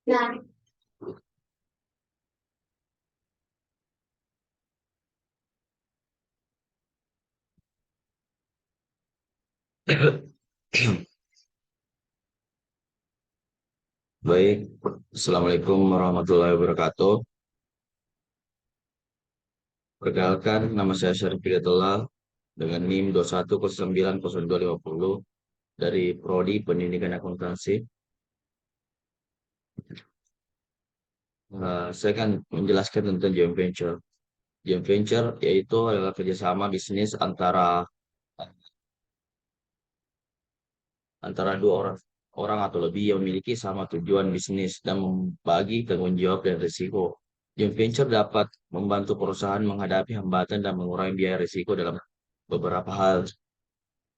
Nah, Baik, Assalamualaikum warahmatullahi wabarakatuh. Perkenalkan, nama saya Syarif Hidayatullah dengan NIM 21090250 dari Prodi Pendidikan Akuntansi. Saya akan menjelaskan tentang joint venture. Joint venture yaitu adalah kerjasama bisnis antara dua orang orang atau lebih yang memiliki sama tujuan bisnis dan membagi tanggung jawab dan risiko. Joint venture dapat membantu perusahaan menghadapi hambatan dan mengurangi biaya risiko dalam beberapa hal.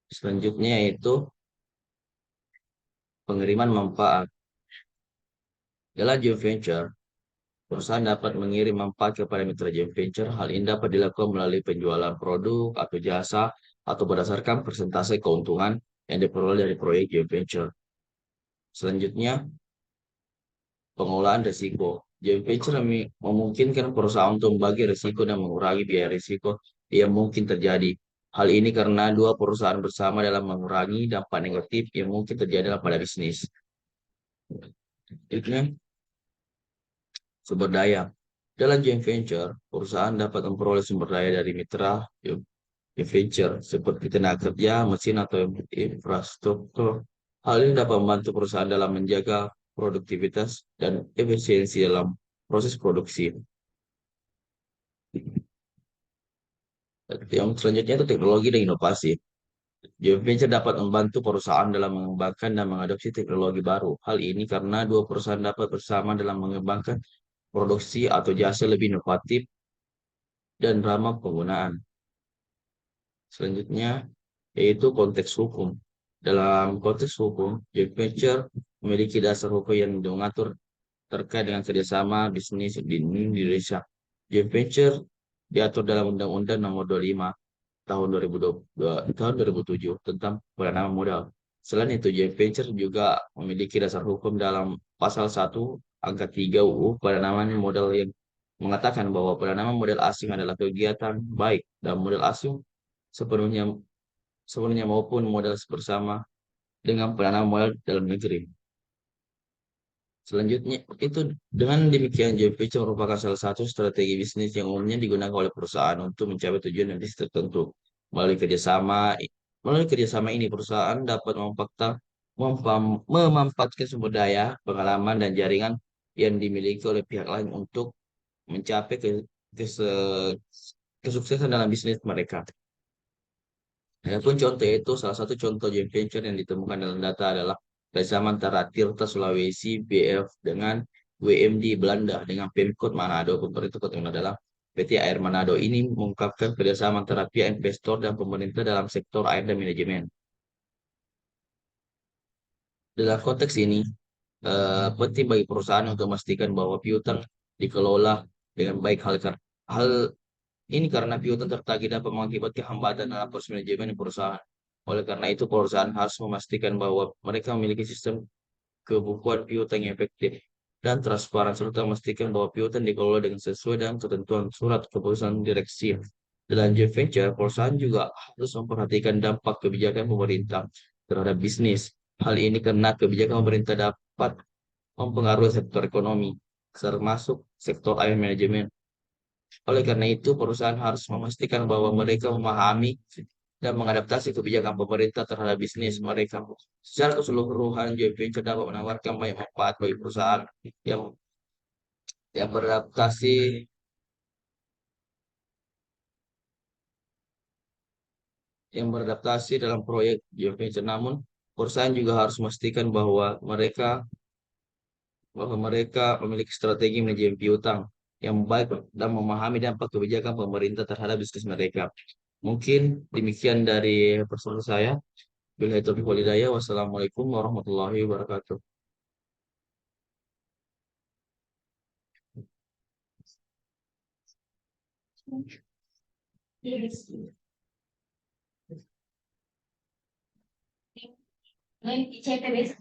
Selanjutnya yaitu pengiriman manfaat. Dalam joint venture, perusahaan dapat mengirim manfaat kepada mitra joint venture. Hal ini dapat dilakukan melalui penjualan produk atau jasa atau berdasarkan persentase keuntungan yang diperoleh dari proyek joint venture. Selanjutnya, pengolahan risiko. Joint venture memungkinkan perusahaan untuk membagi risiko dan mengurangi biaya risiko yang mungkin terjadi. Hal ini karena dua perusahaan bersama dalam mengurangi dampak negatif yang mungkin terjadi pada bisnis. Selanjutnya, sumber daya. Dalam joint venture, perusahaan dapat memperoleh sumber daya dari mitra joint venture seperti tenaga kerja, mesin, atau infrastruktur. Hal ini dapat membantu perusahaan dalam menjaga produktivitas dan efisiensi dalam proses produksi. Yang selanjutnya itu teknologi dan inovasi. Joint venture dapat membantu perusahaan dalam mengembangkan dan mengadopsi teknologi baru. Hal ini karena dua perusahaan dapat bersama dalam mengembangkan produksi atau jasa lebih inovatif dan ramah penggunaan. Selanjutnya, yaitu konteks hukum. Dalam konteks hukum, joint venture memiliki dasar hukum yang mengatur terkait dengan kerjasama bisnis di Indonesia. Joint venture diatur dalam Undang-Undang Nomor 25 tahun 2022, tahun 2007 tentang penanaman modal. Selain itu, joint venture juga memiliki dasar hukum dalam pasal 1 angka 3 UU penanaman modal yang mengatakan bahwa penanaman modal asing adalah kegiatan baik dan modal asing sepenuhnya sepenuhnya maupun modal bersama dengan penanaman modal dalam negeri. Selanjutnya, itu dengan demikian joint venture merupakan salah satu strategi bisnis yang umumnya digunakan oleh perusahaan untuk mencapai tujuan bisnis tertentu. Melalui kerjasama, melalui kerjasama ini perusahaan dapat memanfaatkan sumber daya, pengalaman, dan jaringan yang dimiliki oleh pihak lain untuk mencapai kese- kesuksesan dalam bisnis mereka. Adapun contoh itu, salah satu contoh joint venture yang ditemukan dalam data adalah kerjasama antara Tirta Sulawesi BF dengan WMD Belanda dengan Pemkot Manado. Pemerintah Kota Manado adalah PT Air Manado ini mengungkapkan kerjasama antara pihak investor dan pemerintah dalam sektor air dan manajemen. Dalam konteks ini, penting bagi perusahaan untuk memastikan bahwa piutang dikelola dengan baik. Hal ini karena piutang tertagih dapat mengakibatkan hambatan dalam proses manajemen perusahaan. Oleh karena itu, perusahaan harus memastikan bahwa mereka memiliki sistem kebukuan piutang yang efektif dan transparan, serta memastikan bahwa piutang dikelola dengan sesuai dengan ketentuan surat keputusan direksi. Dalam joint venture, perusahaan juga harus memperhatikan dampak kebijakan pemerintah terhadap bisnis. Hal ini karena kebijakan pemerintah dapat mempengaruhi sektor ekonomi, termasuk sektor air manajemen. Oleh karena itu, perusahaan harus memastikan bahwa mereka memahami dan mengadaptasi kebijakan pemerintah terhadap bisnis mereka. Secara keseluruhan, joint venture dapat menawarkan banyak manfaat bagi perusahaan yang yang beradaptasi dalam proyek joint venture. Namun, perusahaan juga harus memastikan bahwa mereka memiliki strategi manajemen piutang yang baik dan memahami dampak kebijakan pemerintah terhadap bisnis mereka. Mungkin demikian dari persoalan saya. Billahi taufiq wal hidayah. Wassalamualaikum warahmatullahi wabarakatuh. di CPB